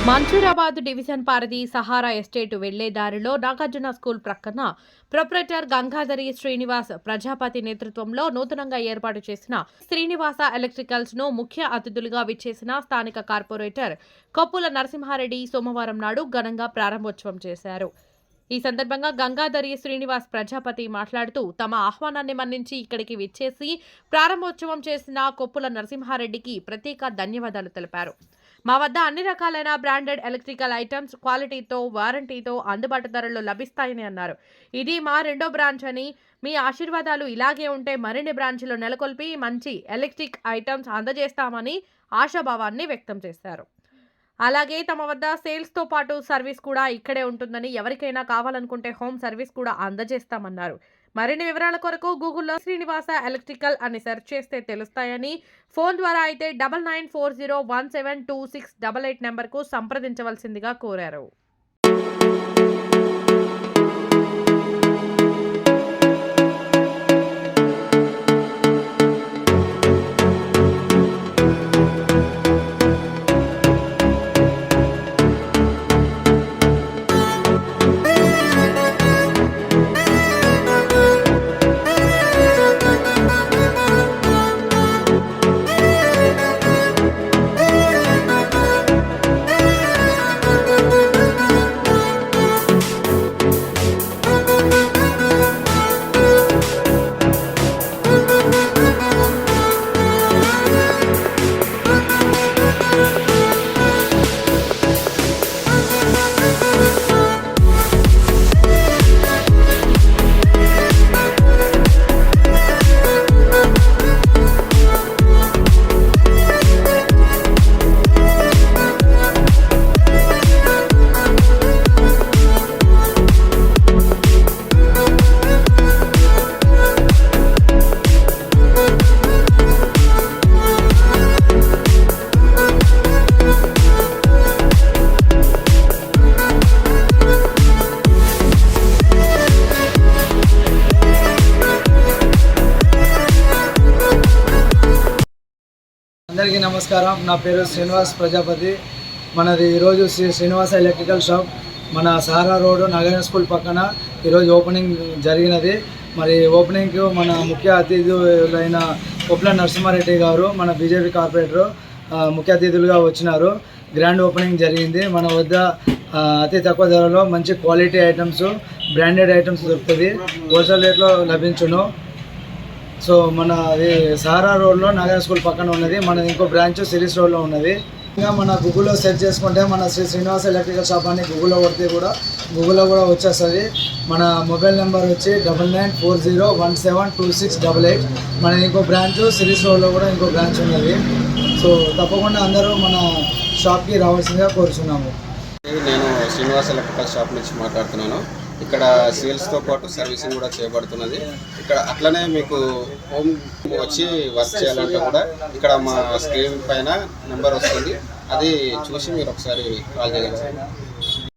Mansoorabad division పరిధి Sahara estate వెళ్లే దారిలో నాగార్జున స్కూల్ ప్రక్కన ప్రొప్రైటర్ గంగాధరి శ్రీనివాస్ ప్రజాపతి నేతృత్వంలో నూతనంగా ఏర్పాటు చేసిన శ్రీనివాస ఎలక్ట్రికల్స్ ను ముఖ్య అతిథులుగా విచ్చేసిన స్థానిక కార్పొరేటర్ కొప్పుల నరసింహారెడ్డి సోమవారం నాడు ఘనంగా ప్రారంభోత్సవం చేశారు. ఈ సందర్భంగా గంగాధరి శ్రీనివాస్ ప్రజాపతి మాట్లాడుతూ తమ ఆహ్వానాన్ని మన్నించి ఇక్కడికి విచ్చేసి ప్రారంభోత్సవం చేసిన కొప్పుల నరసింహారెడ్డికి ప్రత్యేక ధన్యవాదాలు తెలిపారు. మా వద్ద అన్ని రకాలైన బ్రాండెడ్ ఎలక్ట్రికల్ ఐటమ్స్ క్వాలిటీతో వారంటీతో అందుబాటు ధరల్లో లభిస్తాయని అన్నారు. ఇది మా రెండో బ్రాంచ్ అని, మీ ఆశీర్వాదాలు ఇలాగే ఉంటే మరిన్ని బ్రాంచ్లు నెలకొల్పి మంచి ఎలక్ట్రిక్ ఐటమ్స్ అందజేస్తామని ఆశాభావాన్ని వ్యక్తం చేశారు. అలాగే తమ వద్ద సేల్స్తో పాటు సర్వీస్ కూడా ఇక్కడే ఉంటుందని, ఎవరికైనా కావాలనుకుంటే హోమ్ సర్వీస్ కూడా అందజేస్తామన్నారు. మరిన్ని వివరాల కొరకు గూగుల్లో శ్రీనివాస ఎలక్ట్రికల్ అని సెర్చ్ చేస్తే తెలుస్తాయని, ఫోన్ ద్వారా అయితే 9940172688 నెంబర్కు సంప్రదించవలసిందిగా కోరారు. అందరికీ నమస్కారం. నా పేరు శ్రీనివాస్ ప్రజాపతి. మనది ఈరోజు శ్రీనివాస ఎలక్ట్రికల్ షాప్ మన సహారా రోడ్ నాగార్జున స్కూల్ పక్కన ఈరోజు ఓపెనింగ్ జరిగినది. మరి ఓపెనింగ్కు మన ముఖ్య అతిథులైన కొప్పుల నరసింహారెడ్డి గారు, మన బీజేపీ కార్పొరేటర్ ముఖ్య అతిథులుగా వచ్చినారు. గ్రాండ్ ఓపెనింగ్ జరిగింది. మన వద్ద అతి తక్కువ ధరలో మంచి క్వాలిటీ ఐటమ్స్, బ్రాండెడ్ ఐటమ్స్ దొరుకుతుంది, హోల్సేల్ రేట్లో లభించును. సో మన అది సహారా రోడ్లో నాగార్జున స్కూల్ పక్కన ఉన్నది. మన ఇంకో బ్రాంచ్ సిరీస్ రోడ్లో ఉన్నది. ఇంకా మన గూగుల్లో సెర్చ్ చేసుకుంటే మన శ్రీనివాస ఎలక్ట్రికల్ షాప్ అని గూగుల్లో కొడితే కూడా గూగుల్లో కూడా వచ్చేస్తుంది. మన మొబైల్ నెంబర్ వచ్చి 9940172688. మన ఇంకో బ్రాంచ్ సిరీస్ రోడ్లో కూడా ఇంకో బ్రాంచ్ ఉన్నది. సో తప్పకుండా అందరూ మన షాప్కి రావాల్సిందిగా కోరుచున్నాము. నేను శ్రీనివాస ఎలక్ట్రికల్ షాప్ నుంచి మాట్లాడుతున్నాను. ఇక్కడ సేల్స్తో పాటు సర్వీసింగ్ కూడా చేయబడుతున్నది. ఇక్కడ అట్లనే మీకు హోమ్ వచ్చి వర్క్ చేయాలంటే కూడా ఇక్కడ మా స్క్రీన్ పైన నెంబర్ వస్తుంది, అది చూసి మీరు ఒకసారి కాల్ చేయగలరు.